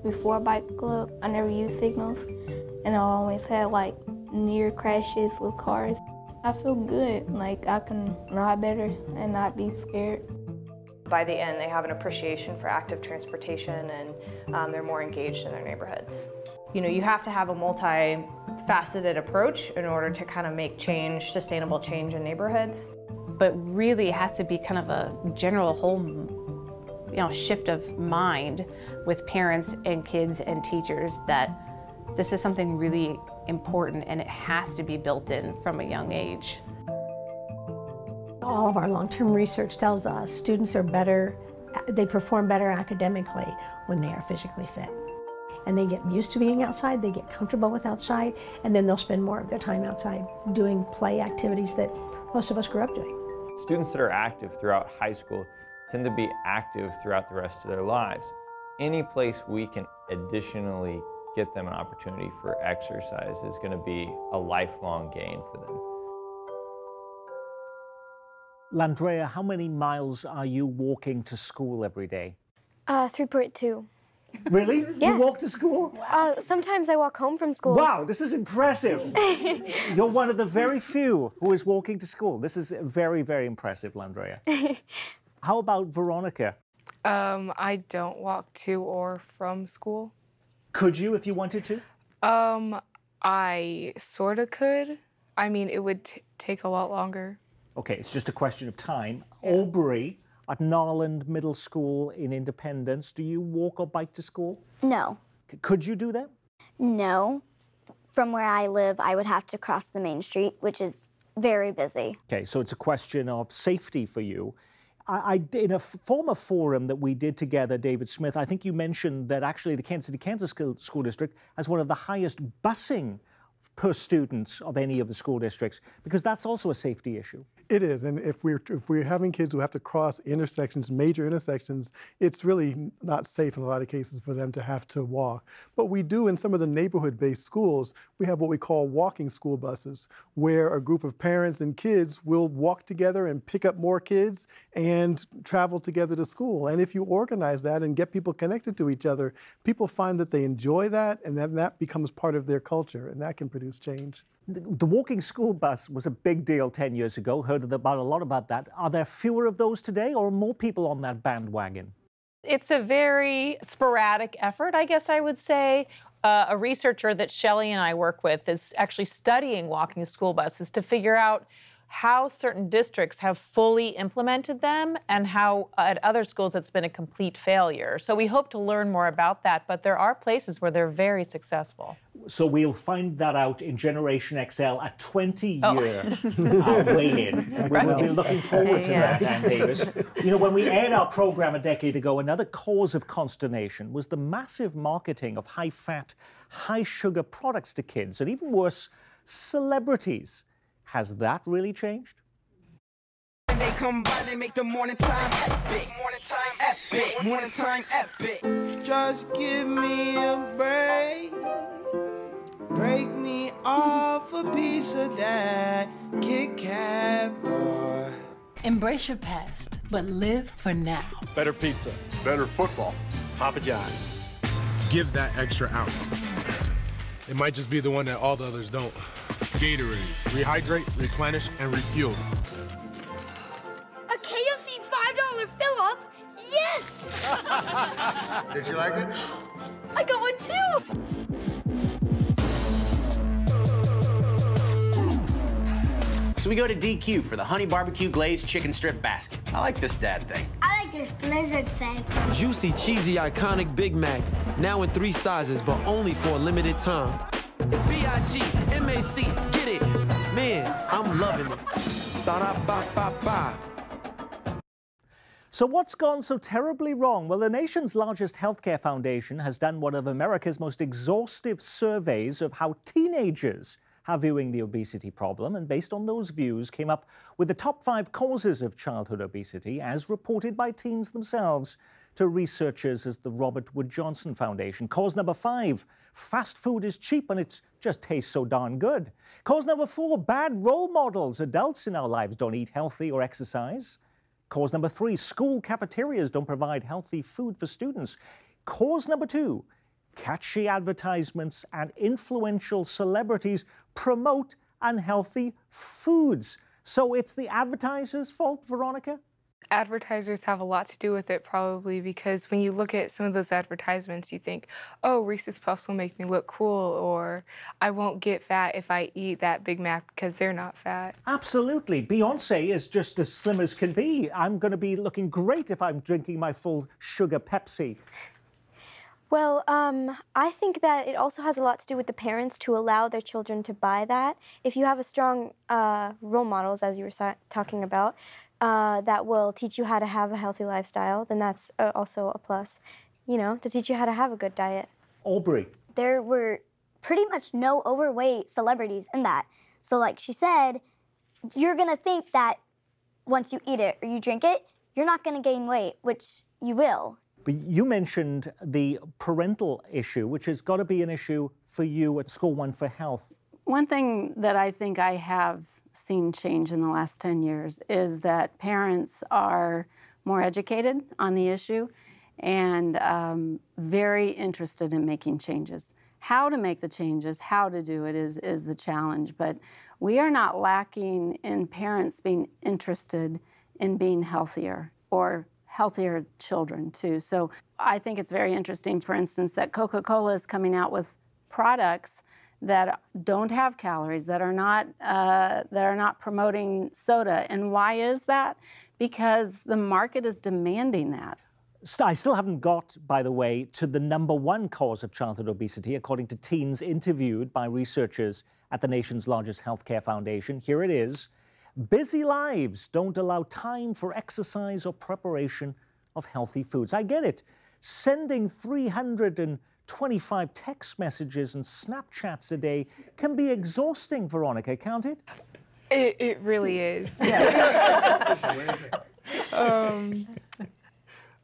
Before Bike Club, I never used signals, and I always had like near crashes with cars. I feel good, like I can ride better and not be scared. By the end, they have an appreciation for active transportation, and they're more engaged in their neighborhoods. You know, you have to have a multi-faceted approach in order to kind of make change, sustainable change in neighborhoods. But really it has to be kind of a general whole shift of mind with parents and kids and teachers that this is something really important and it has to be built in from a young age. All of our long-term research tells us students are better, they perform better academically when they are physically fit. And they get used to being outside, they get comfortable with outside, and then they'll spend more of their time outside doing play activities that most of us grew up doing. Students that are active throughout high school tend to be active throughout the rest of their lives. Any place we can additionally get them an opportunity for exercise is going to be a lifelong gain for them. Landrea, how many miles are you walking to school every day? 3.2. Really? Yeah. You walk to school? Sometimes I walk home from school. Wow, this is impressive. You're one of the very few who is walking to school. This is very, very impressive, Landrea. How about Veronica? I don't walk to or from school. Could you if you wanted to? I sort of could. I mean, it would take a lot longer. Okay, it's just a question of time. Yeah. Albury at Narland Middle School in Independence, do you walk or bike to school? No. Could you do that? No. From where I live, I would have to cross the main street, which is very busy. Okay, so it's a question of safety for you. In a former forum that we did together, David Smith, I think you mentioned that actually the Kansas City, Kansas School District has one of the highest busing per student of any of the school districts, because that's also a safety issue. It is, and if we're having kids who have to cross intersections, major intersections, it's really not safe in a lot of cases for them to have to walk. But we do in some of the neighborhood-based schools, we have what we call walking school buses, where a group of parents and kids will walk together and pick up more kids and travel together to school. And if you organize that and get people connected to each other, people find that they enjoy that, and then that becomes part of their culture, and that can produce change. The walking school bus was a big deal 10 years ago. Heard a lot about that. Are there fewer of those today, or more people on that bandwagon? It's a very sporadic effort, I guess I would say. A researcher that Shelley and I work with is actually studying walking school buses to figure out how certain districts have fully implemented them and how at other schools it's been a complete failure. So we hope to learn more about that, but there are places where they're very successful. So we'll find that out in Generation XL, a 20-year weigh-in. We'll be looking forward to that, Ann Davis. You know, when we aired our program a decade ago, another cause of consternation was the massive marketing of high-fat, high-sugar products to kids, and even worse, celebrities. Has that really changed? They come by, they make the morning time epic. Morning time epic. Morning time epic. Just give me a break. Break me off a piece of that Kit Kat bar. Embrace your past, but live for now. Better pizza. Better football. Papa John's. Give that extra ounce. It might just be the one that all the others don't. Gatorade. Rehydrate, replenish, and refuel. A KFC $5 fill-up? Yes! Did you like it? I got one too! So we go to DQ for the honey barbecue glazed chicken strip basket. I like this dad thing. I like this Blizzard thing. Juicy, cheesy, iconic Big Mac. Now in 3 sizes, but only for a limited time. B-I-G-M-A-C, get it. Man, I'm loving it. Ba-da-ba-ba-ba. So what's gone so terribly wrong? Well, the nation's largest healthcare foundation has done one of America's most exhaustive surveys of how teenagers are viewing the obesity problem, and based on those views came up with the top 5 causes of childhood obesity as reported by teens themselves to researchers as the Robert Wood Johnson Foundation. Cause number 5, fast food is cheap and it just tastes so darn good. Cause number 4, bad role models. Adults in our lives don't eat healthy or exercise. Cause number 3, school cafeterias don't provide healthy food for students. Cause number 2, catchy advertisements and influential celebrities promote unhealthy foods. So it's the advertisers' fault, Veronica? Advertisers have a lot to do with it, probably, because when you look at some of those advertisements, you think, oh, Reese's Puffs will make me look cool, or I won't get fat if I eat that Big Mac because they're not fat. Absolutely. Beyonce is just as slim as can be. I'm going to be looking great if I'm drinking my full sugar Pepsi. Well, I think that it also has a lot to do with the parents to allow their children to buy that. If you have a strong role models, as you were talking about, that will teach you how to have a healthy lifestyle, then that's also a plus, you know, to teach you how to have a good diet. Aubrey. There were pretty much no overweight celebrities in that. So like she said, you're gonna think that once you eat it or you drink it, you're not gonna gain weight, which you will. But you mentioned the parental issue, which has got to be an issue for you at School One for Health. One thing that I think I have seen change in the last 10 years is that parents are more educated on the issue and very interested in making changes. How to make the changes, how to do it is the challenge, but we are not lacking in parents being interested in being healthier or healthier children too. So I think it's very interesting, for instance, that Coca-Cola is coming out with products that don't have calories, that are not promoting soda. And why is that? Because the market is demanding that. I still haven't got, by the way, to the #1 cause of childhood obesity, according to teens interviewed by researchers at the nation's largest healthcare foundation. Here it is. Busy lives don't allow time for exercise or preparation of healthy foods. I get it. Sending 325 text messages and Snapchats a day can be exhausting, Veronica, can't it? It really is.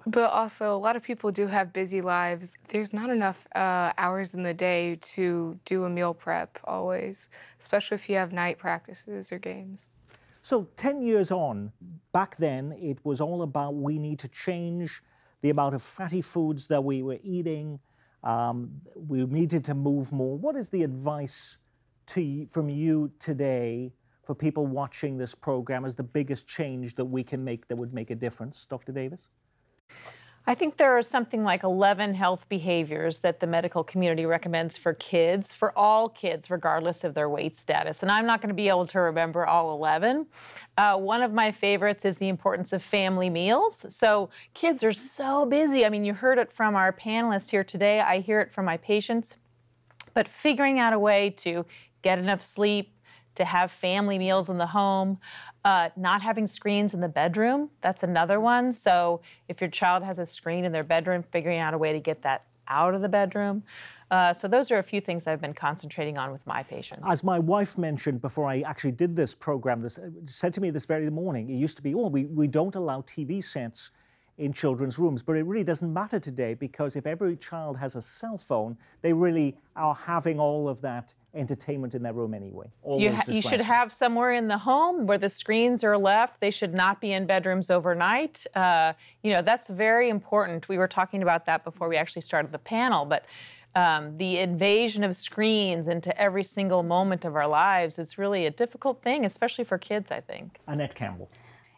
But also, a lot of people do have busy lives. There's not enough hours in the day to do a meal prep always, especially if you have night practices or games. So 10 years on, back then, it was all about we need to change the amount of fatty foods that we were eating. We needed to move more. What is the advice from you today for people watching this program as the biggest change that we can make that would make a difference, Dr. Davis? I think there are something like 11 health behaviors that the medical community recommends for kids, for all kids, regardless of their weight status. And I'm not going to be able to remember all 11. One of my favorites is the importance of family meals. So kids are so busy. I mean, you heard it from our panelists here today. I hear it from my patients. But figuring out a way to get enough sleep, to have family meals in the home, not having screens in the bedroom, that's another one. So if your child has a screen in their bedroom, figuring out a way to get that out of the bedroom. So those are a few things I've been concentrating on with my patients. As my wife mentioned before I actually did this program, said to me this very morning, it used to be, oh, we don't allow TV sets in children's rooms, but it really doesn't matter today, because if every child has a cell phone, they really are having all of that entertainment in their room anyway. You should have somewhere in the home where the screens are left. They should not be in bedrooms overnight. You know, that's very important. We were talking about that before we actually started the panel, but the invasion of screens into every single moment of our lives is really a difficult thing, especially for kids, I think. Annette Campbell.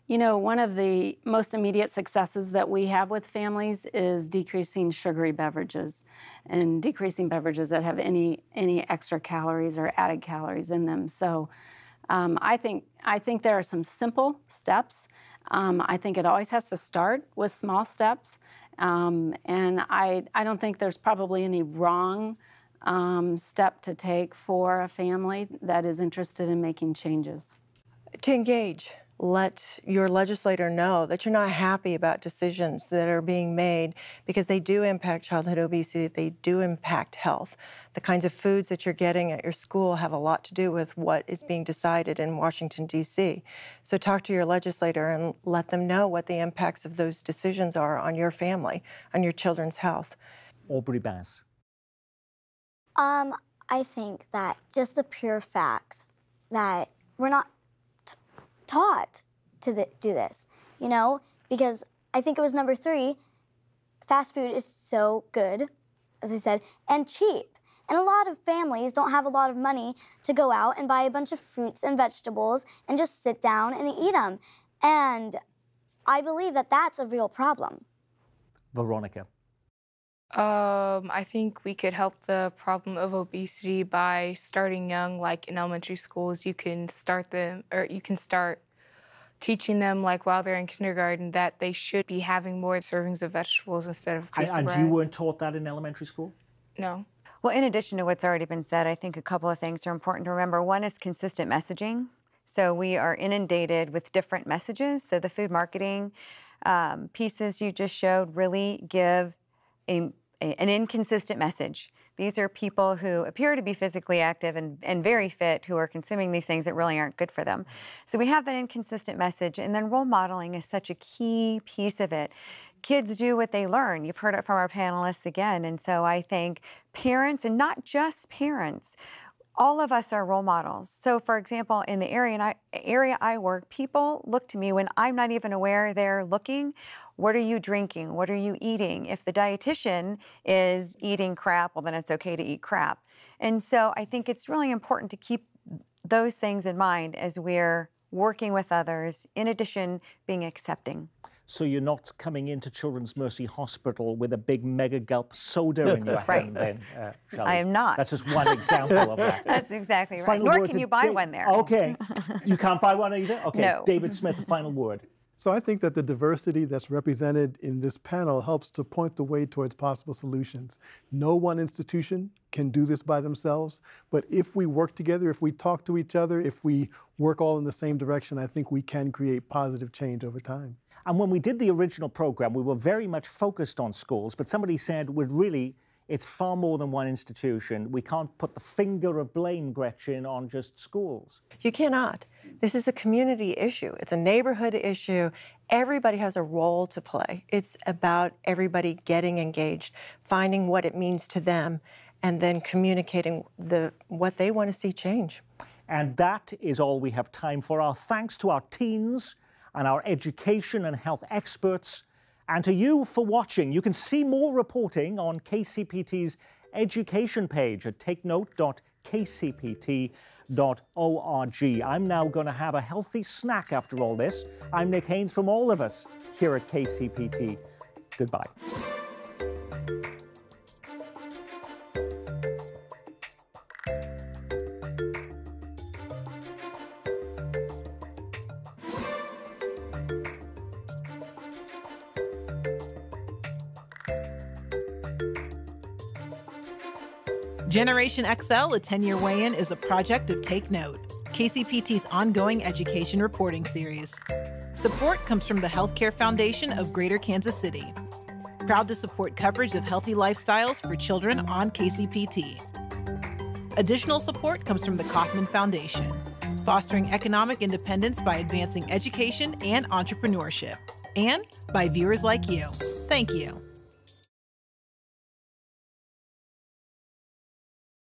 You know, one of the most immediate successes that we have with families is decreasing sugary beverages and decreasing beverages that have any extra calories or added calories in them. So I think there are some simple steps. I think it always has to start with small steps. And I don't think there's probably any wrong step to take for a family that is interested in making changes. To engage. Let your legislator know that you're not happy about decisions that are being made, because they do impact childhood obesity, they do impact health. The kinds of foods that you're getting at your school have a lot to do with what is being decided in Washington, D.C. So talk to your legislator and let them know what the impacts of those decisions are on your family, on your children's health. Aubrey Bass. I think that just the pure fact that we're not taught to do this, you know, because I think it was number 3, fast food is so good, as I said, and cheap. And a lot of families don't have a lot of money to go out and buy a bunch of fruits and vegetables and just sit down and eat them. And I believe that that's a real problem. Veronica. I think we could help the problem of obesity by starting young, like in elementary schools. You can start them, or you can start teaching them, like while they're in kindergarten, that they should be having more servings of vegetables instead of piece of bread. And you weren't taught that in elementary school? No. Well, in addition to what's already been said, I think a couple of things are important to remember. One is consistent messaging. So we are inundated with different messages. So the food marketing pieces you just showed really give an inconsistent message. These are people who appear to be physically active and very fit who are consuming these things that really aren't good for them. So we have that inconsistent message, and then role modeling is such a key piece of it. Kids do what they learn. You've heard it from our panelists again, and so I think parents, and not just parents, all of us are role models. So for example, in the area I work, people look to me when I'm not even aware they're looking. What are you drinking? What are you eating? If the dietitian is eating crap, well, then it's okay to eat crap. And so I think it's really important to keep those things in mind as we're working with others, in addition, being accepting. So you're not coming into Children's Mercy Hospital with a big mega gulp soda in your hand then, Shelley? I am not. That's just one example of that. That's exactly right. Final Nor word can to you buy one there. Okay. You can't buy one either? Okay. No. David Smith, the final word. So I think that the diversity that's represented in this panel helps to point the way towards possible solutions. No one institution can do this by themselves, but if we work together, if we talk to each other, if we work all in the same direction, I think we can create positive change over time. And when we did the original program, we were very much focused on schools, but somebody said, it's far more than one institution. We can't put the finger of blame, Gretchen, on just schools. You cannot. This is a community issue. It's a neighborhood issue. Everybody has a role to play. It's about everybody getting engaged, finding what it means to them, and then communicating what they want to see change. And that is all we have time for. Our thanks to our teens and our education and health experts, and to you for watching. You can see more reporting on KCPT's education page at takenote.kcpt.org. I'm now going to have a healthy snack after all this. I'm Nick Haynes from all of us here at KCPT. Goodbye. Generation XL, a 10-year weigh-in, is a project of Take Note, KCPT's ongoing education reporting series. Support comes from the Healthcare Foundation of Greater Kansas City. Proud to support coverage of healthy lifestyles for children on KCPT. Additional support comes from the Kauffman Foundation, fostering economic independence by advancing education and entrepreneurship, and by viewers like you. Thank you.